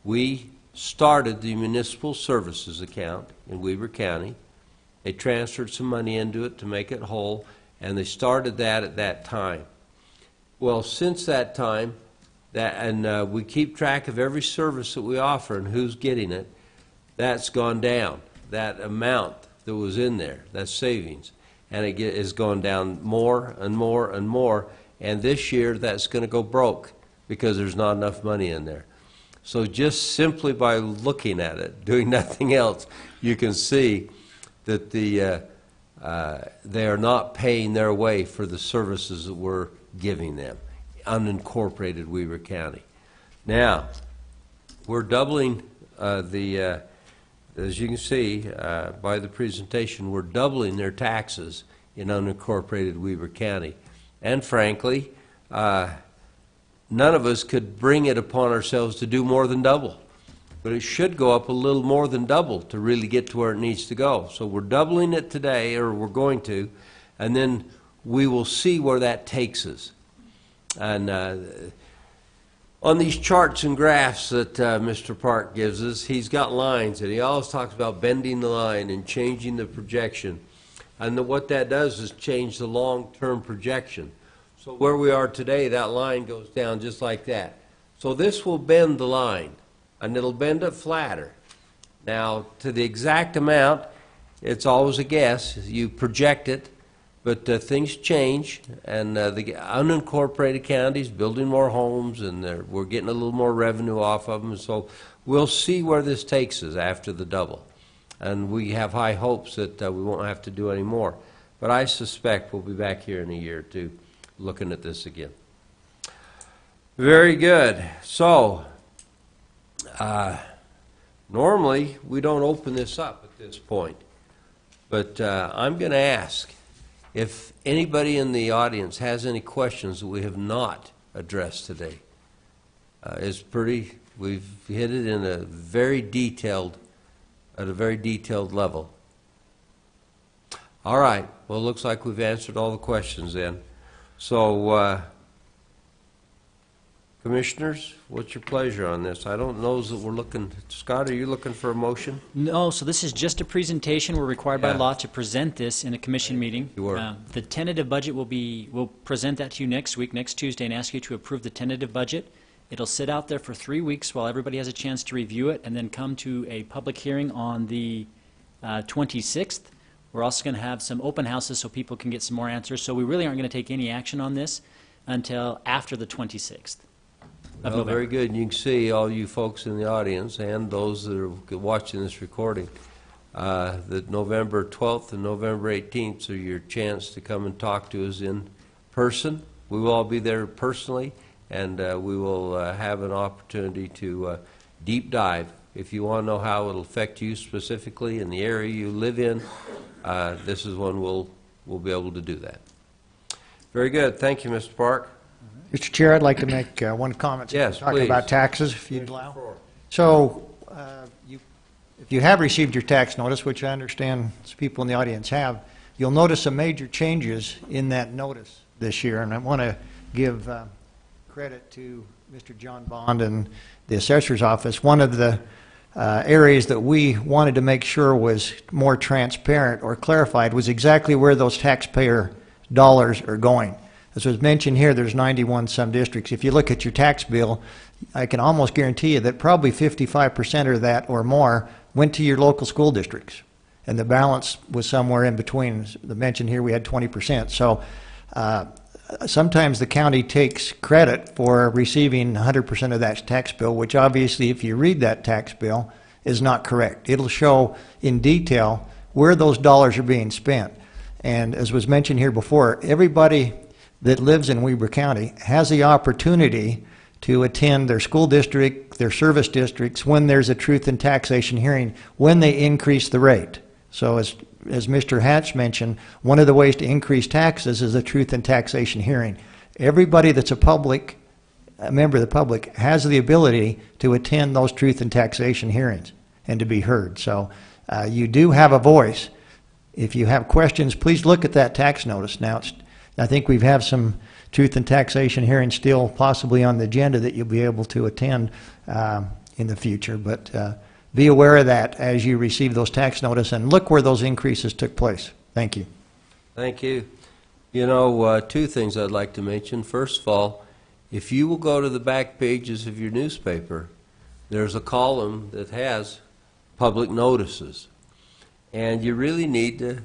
we started the municipal services account in Weber County. They transferred some money into it to make it whole, and they started that at that time. Well, since that time, we keep track of every service that we offer and who's getting it, that's gone down. That amount that was in there, that savings, and it has gone down more and more and more, and this year that's going to go broke because there's not enough money in there. So just simply by looking at it, doing nothing else, you can see that they are not paying their way for the services that we're giving them, unincorporated Weber County. Now, we're doubling as you can see by the presentation, we're doubling their taxes in unincorporated Weber County. And frankly, none of us could bring it upon ourselves to do more than double. But it should go up a little more than double to really get to where it needs to go. So we're doubling it today, or we're going to, and then we will see where that takes us. And on these charts and graphs that Mr. Park gives us, he's got lines, and he always talks about bending the line and changing the projection. And what that does is change the long-term projection. So where we are today, that line goes down just like that. So this will bend the line, and it'll bend it flatter. Now, to the exact amount, it's always a guess. You project it, but things change, and the unincorporated counties building more homes, and we're getting a little more revenue off of them. So we'll see where this takes us after the double. And we have high hopes that we won't have to do any more. But I suspect we'll be back here in a year or two looking at this again. Very good. So, normally we don't open this up at this point. But I'm going to ask if anybody in the audience has any questions that we have not addressed today. We've hit it in a very detailed level. All right. Well, it looks like we've answered all the questions then. So, commissioners, what's your pleasure on this? I don't know that we're looking. Scott, are you looking for a motion? No, so this is just a presentation. We're required by Yeah. law to present this in a commission meeting. You are. The tentative budget we'll present that to you next week, next Tuesday, and ask you to approve the tentative budget. It'll sit out there for 3 weeks while everybody has a chance to review it, and then come to a public hearing on the 26th. We're also going to have some open houses so people can get some more answers. So we really aren't going to take any action on this until after the 26th. Well, November. very good. And you can see, all you folks in the audience and those that are watching this recording, that November 12th and November 18th are your chance to come and talk to us in person. We will all be there personally, and we will have an opportunity to deep dive. If you want to know how it'll affect you specifically in the area you live in, this is when we'll be able to do that. Very good. Thank you, Mr. Park. Mr. Chair, I'd like to make one comment. Yes, Talking please. about taxes, if you'd allow. So, if you have received your tax notice, which I understand some people in the audience have, you'll notice some major changes in that notice this year, and I want to give credit to Mr. John Bond and the Assessor's Office. One of the areas that we wanted to make sure was more transparent or clarified was exactly where those taxpayer dollars are going. As was mentioned here, there's 91 some districts. If you look at your tax bill, I can almost guarantee you that probably 55% of that or more went to your local school districts. And the balance was somewhere in between. As the mention here, we had 20%. So sometimes the county takes credit for receiving 100% of that tax bill, which obviously, if you read that tax bill, is not correct. It'll show in detail where those dollars are being spent. And as was mentioned here before, everybody that lives in Weber County has the opportunity to attend their school district, their service districts, when there's a truth in taxation hearing, when they increase the rate. So as Mr. Hatch mentioned, one of the ways to increase taxes is a truth in taxation hearing. Everybody that's a member of the public has the ability to attend those truth in taxation hearings and to be heard. So you do have a voice. If you have questions, please look at that tax notice. Now, I think we have some truth and taxation hearings still possibly on the agenda that you'll be able to attend in the future. But be aware of that as you receive those tax notice and look where those increases took place. Thank you. Thank you. You know, two things I'd like to mention. First of all, if you will go to the back pages of your newspaper, there's a column that has public notices. And you really need to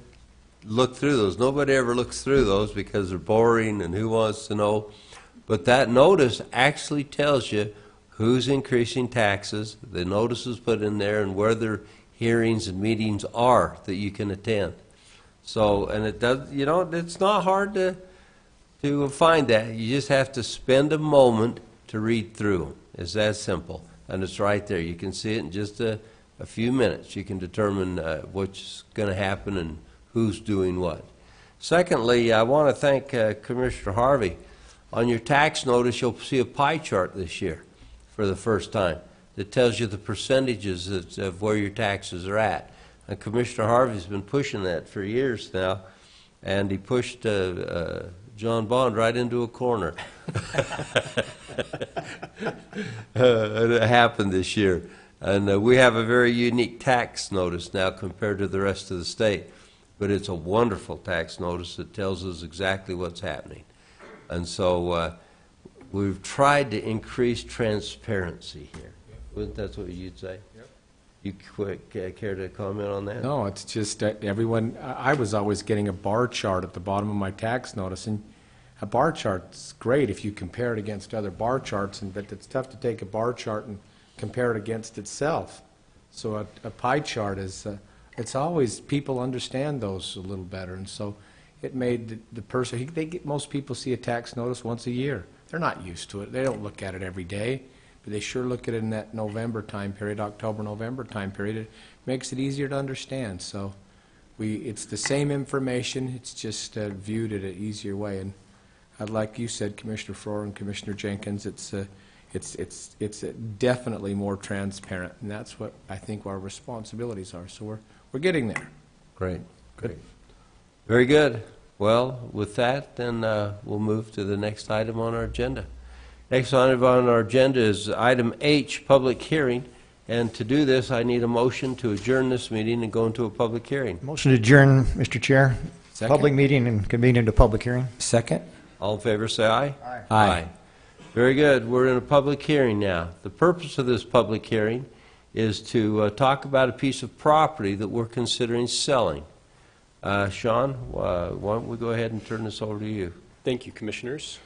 look through those. Nobody ever looks through those because they're boring and who wants to know. But that notice actually tells you who's increasing taxes. The notice is put in there and where their hearings and meetings are that you can attend. So, and it does, you know, it's not hard to find that. You just have to spend a moment to read through them. It's that simple. And it's right there. You can see it in just a few minutes. You can determine what's going to happen and who's doing what. Secondly, I want to thank Commissioner Harvey. On your tax notice, you'll see a pie chart this year for the first time that tells you the percentages of where your taxes are at. And Commissioner Harvey's been pushing that for years now, and he pushed John Bond right into a corner. And it happened this year. And we have a very unique tax notice now compared to the rest of the state. But it's a wonderful tax notice that tells us exactly what's happening. And so we've tried to increase transparency here. Wouldn't that what you'd say? Yep. You care to comment on that? No, it's just everyone, I was always getting a bar chart at the bottom of my tax notice, and a bar chart's great if you compare it against other bar charts, but it's tough to take a bar chart and compare it against itself. So a pie chart is, it's always, people understand those a little better, and so it made the person, most people see a tax notice once a year. They're not used to it. They don't look at it every day, but they sure look at it in that November time period, October, November time period. It makes it easier to understand. So it's the same information, it's just viewed in an easier way. And like you said, Commissioner Frohr and Commissioner Jenkins, it's definitely more transparent, and that's what I think our responsibilities are. So we're getting there. Great, great. Very good. Well, with that, then we'll move to the next item on our agenda. Next item on our agenda is item H, public hearing. And to do this, I need a motion to adjourn this meeting and go into a public hearing. Motion to adjourn, Mr. Chair. Second. Public meeting and convene into public hearing. Second. All in favor, say aye. Aye. Aye. Very good. We're in a public hearing now. The purpose of this public hearing is to talk about a piece of property that we're considering selling. Sean, why don't we go ahead and turn this over to you? Thank you, Commissioners.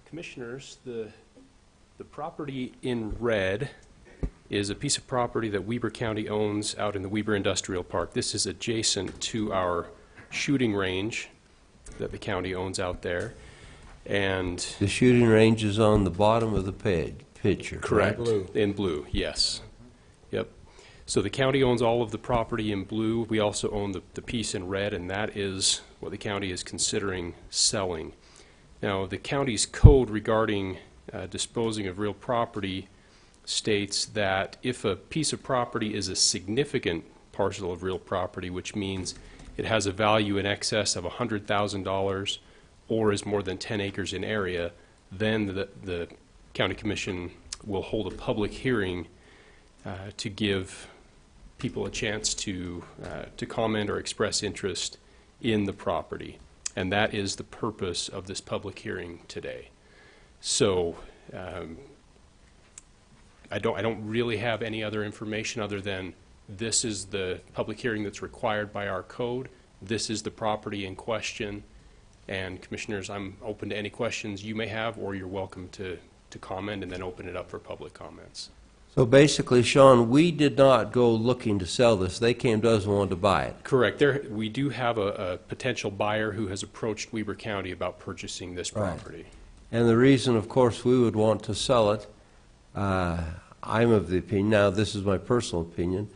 Commissioners, the property in red is a piece of property that Weber County owns out in the Weber Industrial Park. This is adjacent to our shooting range that the county owns out there. And The shooting range is on the bottom of the picture. correct, in blue, yes. Yep. So the county owns all of the property in blue. We also own the piece in red, and that is what the county is considering selling. Now, the county's code regarding disposing of real property states that if a piece of property is a significant parcel of real property, which means it has a value in excess of $100,000 or is more than 10 acres in area, then the county commission will hold a public hearing to give people a chance to comment or express interest in the property. And that is the purpose of this public hearing today. So I don't really have any other information other than this is the public hearing that's required by our code. This is the property in question. And commissioners, I'm open to any questions you may have, or you're welcome to comment and then open it up for public comments. So basically, Sean, we did not go looking to sell this. They came to us and wanted to buy it. Correct. We do have a potential buyer who has approached Weber County about purchasing this property. And the reason, of course, we would want to sell it, I'm of the opinion, now this is my personal opinion,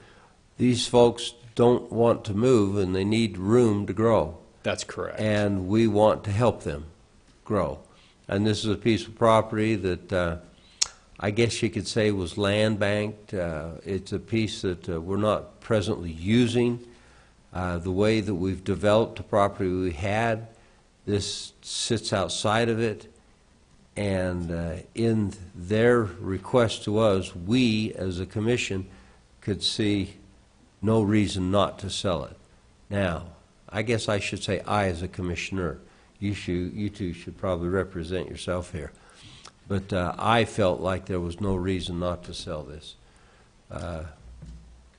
these folks don't want to move and they need room to grow. That's correct. And we want to help them grow. And this is a piece of property that I guess you could say was land banked. It's a piece that we're not presently using. The way that we've developed the property we had, this sits outside of it. And in their request to us, we as a commission could see no reason not to sell it. Now, I guess I should say I as a commissioner. You two should probably represent yourself here. But I felt like there was no reason not to sell this.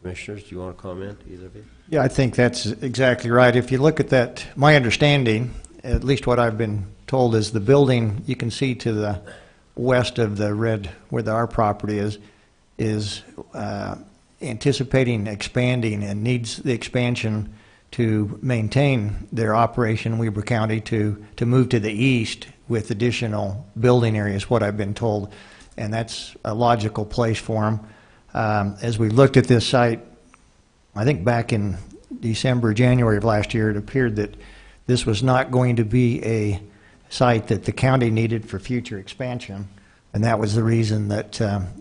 Commissioners, do you want to comment, either of you? Yeah, I think that's exactly right. If you look at that, my understanding, at least what I've been told, is the building you can see to the west of the red, where our property is anticipating expanding and needs the expansion to maintain their operation in Weber County to move to the east with additional building areas, what I've been told. And that's a logical place for them. As we looked at this site, I think back in December, January of last year, it appeared that this was not going to be a site that the county needed for future expansion. And that was the reason that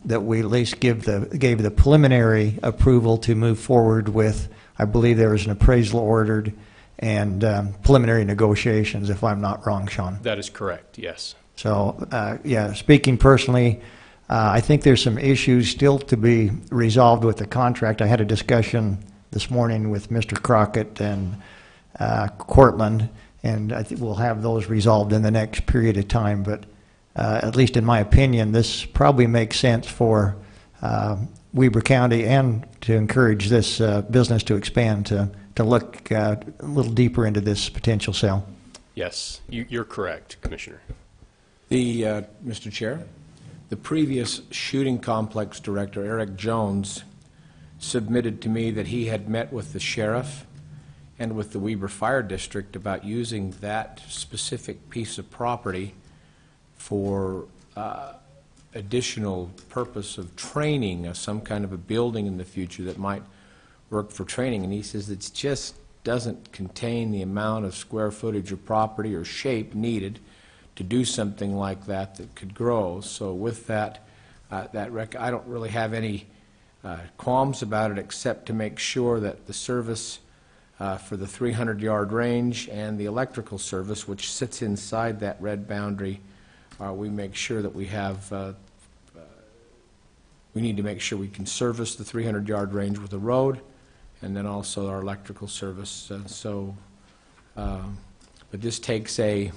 that we at least gave the preliminary approval to move forward with, I believe there was an appraisal ordered and preliminary negotiations, if I'm not wrong, Sean. That is correct, yes. So, yeah, speaking personally, I think there's some issues still to be resolved with the contract. I had a discussion this morning with Mr. Crockett and Cortland, and I think we'll have those resolved in the next period of time. But at least in my opinion, this probably makes sense for Weber County and to encourage this business to expand, to look a little deeper into this potential sale. Yes, you're correct, Commissioner. Mr. Chair, the previous shooting complex director, Eric Jones, submitted to me that he had met with the sheriff and with the Weber Fire District about using that specific piece of property for additional purpose of training, some kind of a building in the future that might work for training. And he says it just doesn't contain the amount of square footage of property or shape needed to do something like that could grow. So with that, I don't really have any qualms about it, except to make sure that the service for the 300-yard range and the electrical service, which sits inside that red boundary, we make sure that we have, we need to make sure we can service the 300-yard range with a road, and then also our electrical service. But this takes a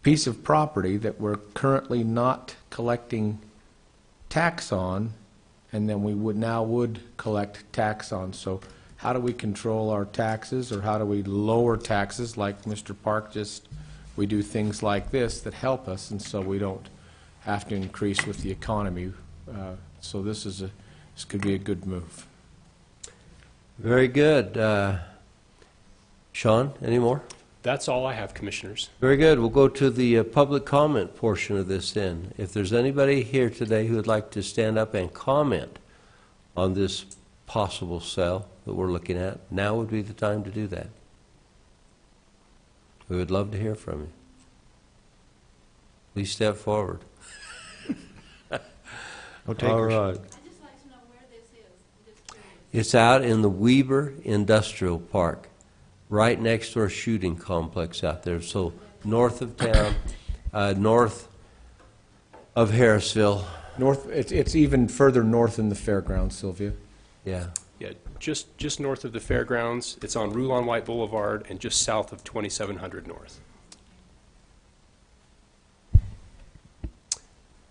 piece of property that we're currently not collecting tax on, and then we would collect tax on. So how do we control our taxes, or how do we lower taxes, like Mr. Park just we do things like this that help us, and so we don't have to increase with the economy. So this could be a good move. Very good. Sean, any more? That's all I have, Commissioners. Very good. We'll go to the public comment portion of this then. If there's anybody here today who would like to stand up and comment on this possible sale that we're looking at, now would be the time to do that. We would love to hear from you. Please step forward. No takers. All right. I'd just like to know where this is. I'm just curious. It's out in the Weber Industrial Park, right next to our shooting complex out there. So north of town, north of Harrisville. It's even further north than the fairgrounds, Sylvia. Yeah. Yeah, just north of the fairgrounds. It's on Rulon White Boulevard and just south of 2700 North.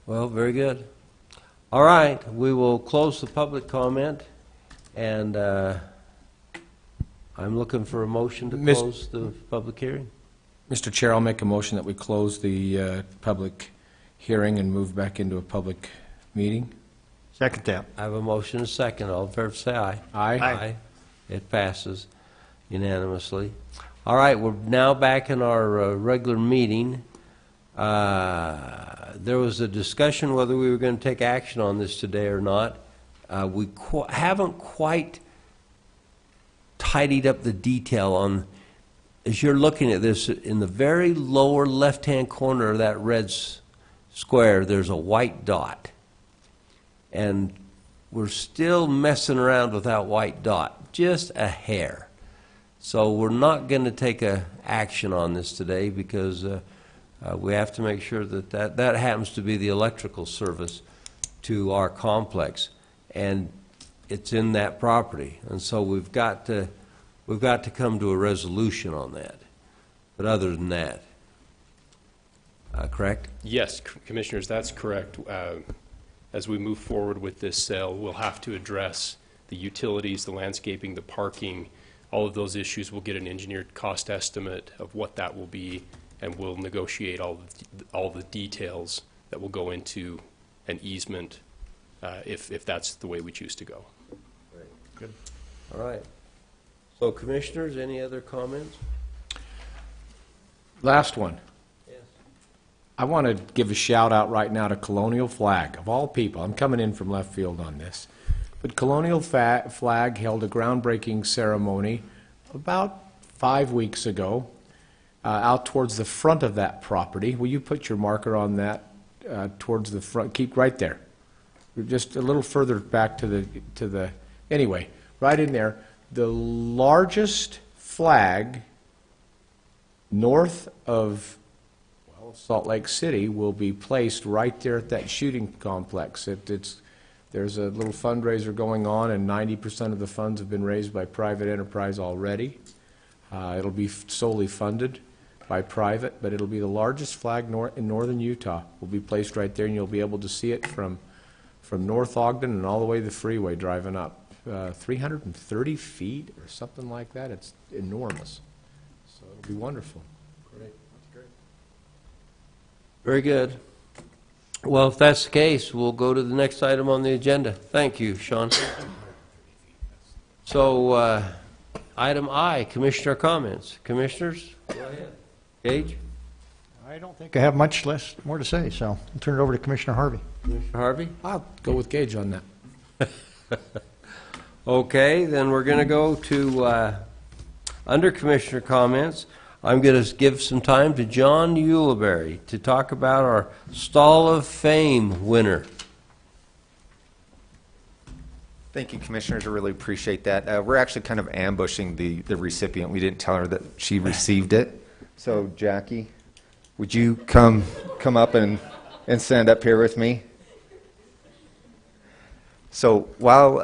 Well, very good. All right, we will close the public comment, and I'm looking for a motion to Miss- close the public hearing. Mr. Chair, I'll make a motion that we close the public hearing and move back into a public meeting. Second that. I have a motion and a second. All in favor, say aye. Aye. It passes unanimously. All right, we're now back in our regular meeting. There was a discussion whether we were going to take action on this today or not. We haven't quite tidied up the detail on, as you're looking at this, in the very lower left-hand corner of that red square, there's a white dot. And we're still messing around with that white dot, just a hair. So we're not going to take action on this today because we have to make sure that happens to be the electrical service to our complex, and it's in that property. And so we've got to come to a resolution on that. But other than that, correct? Yes, Commissioners, that's correct. As we move forward with this sale, we'll have to address the utilities, the landscaping, the parking, all of those issues. We'll get an engineered cost estimate of what that will be, and we'll negotiate all the details that will go into an easement if that's the way we choose to go. Good. All right. So, Commissioners, any other comments? Last one. Yes. I want to give a shout out right now to Colonial Flag, of all people. I'm coming in from left field on this. But Colonial Flag held a groundbreaking ceremony about 5 weeks ago out towards the front of that property. Will you put your marker on that towards the front? Keep right there. We're just a little further back to the anyway, right in there. The largest flag north of Salt Lake City will be placed right there at that shooting complex. There's a little fundraiser going on, and 90% of the funds have been raised by private enterprise already. It'll be solely funded by private, but it'll be the largest flag in northern Utah. Will be placed right there, and you'll be able to see it from North Ogden and all the way to the freeway driving up. 330 feet or something like that. It's enormous. So it'll be wonderful. Very good. Well, if that's the case, we'll go to the next item on the agenda. Thank you, Sean. So, item I, Commissioner comments. Commissioners, go ahead. Gage? I don't think I have much more to say, so I'll turn it over to Commissioner Harvey. Commissioner Harvey? I'll go with Gage on that. Okay, then we're going to go to, under Commissioner comments, I'm going to give some time to John Uleberry to talk about our Stall of Fame winner. Thank you, Commissioners. I really appreciate that. We're actually kind of ambushing the recipient. We didn't tell her that she received it. So, Jackie, would you come up and stand up here with me? So while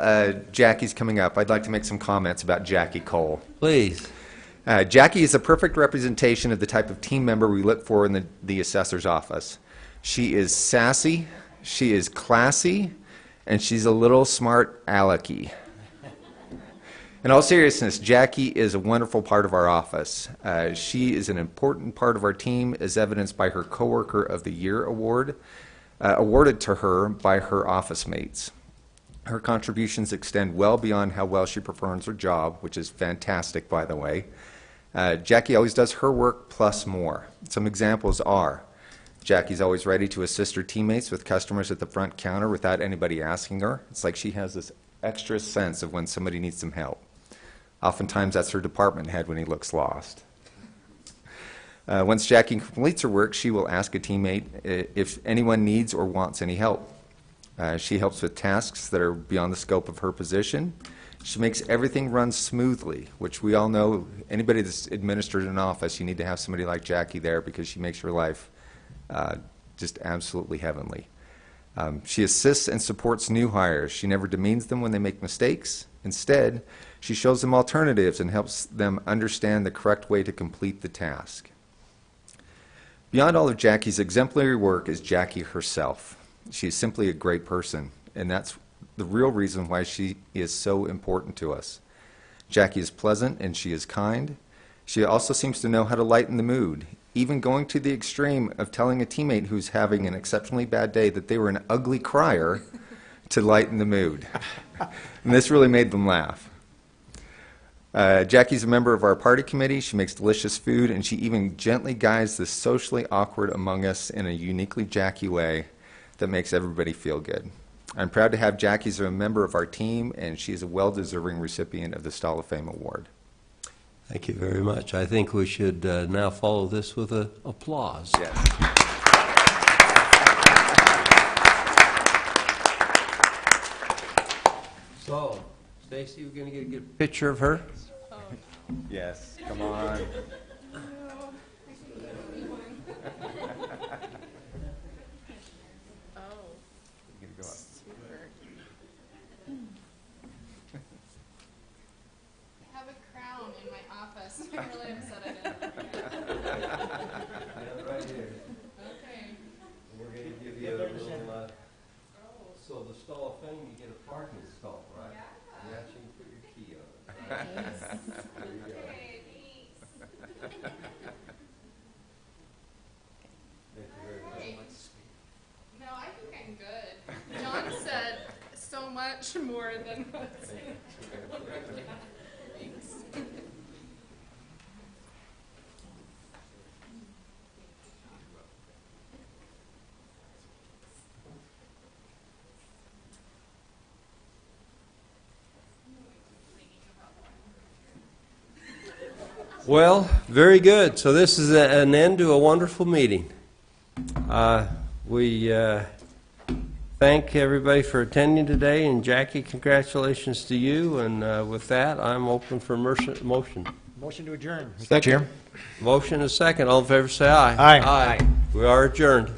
Jackie's coming up, I'd like to make some comments about Jackie Cole. Please. Jackie is a perfect representation of the type of team member we look for in the assessor's office. She is sassy, she is classy, and she's a little smart alecky. In all seriousness, Jackie is a wonderful part of our office. She is an important part of our team, as evidenced by her Coworker of the Year award, awarded to her by her office mates. Her contributions extend well beyond how well she performs her job, which is fantastic, by the way. Jackie always does her work plus more. Some examples are, Jackie's always ready to assist her teammates with customers at the front counter without anybody asking her. It's like she has this extra sense of when somebody needs some help. Oftentimes that's her department head when he looks lost. Once Jackie completes her work, she will ask a teammate if anyone needs or wants any help. She helps with tasks that are beyond the scope of her position. She makes everything run smoothly, which we all know, anybody that's administered an office, you need to have somebody like Jackie there because she makes your life just absolutely heavenly. She assists and supports new hires. She never demeans them when they make mistakes. Instead, she shows them alternatives and helps them understand the correct way to complete the task. Beyond all of Jackie's exemplary work is Jackie herself. She is simply a great person, and that's the real reason why she is so important to us. Jackie is pleasant and she is kind. She also seems to know how to lighten the mood, even going to the extreme of telling a teammate who's having an exceptionally bad day that they were an ugly crier to lighten the mood. And this really made them laugh. Jackie's a member of our party committee. She makes delicious food, and she even gently guides the socially awkward among us in a uniquely Jackie way that makes everybody feel good. I'm proud to have Jackie as a member of our team, and she is a well-deserving recipient of the Stall of Fame Award. Thank you very much. I think we should now follow this with applause. Yes. So, Stacy, we're going to get a good picture of her. Yes, come on. I have a crown in my office. I'm really upset I didn't. Right here. Okay. We're going to give you a little, so the Stall of Fame, you get a parking stall, right? Yeah. Yeah, you can put your key on it. There you go. Okay, thanks. Thank you very much. Okay. No, I think I'm good. John said so much more than what's in it. Thanks. Well, very good. So this is an end to a wonderful meeting. We thank everybody for attending today, and Jackie, congratulations to you. And with that, I'm open for motion. Motion to adjourn. Second. Motion is second. All in favor, say aye. Aye. Aye. We are adjourned.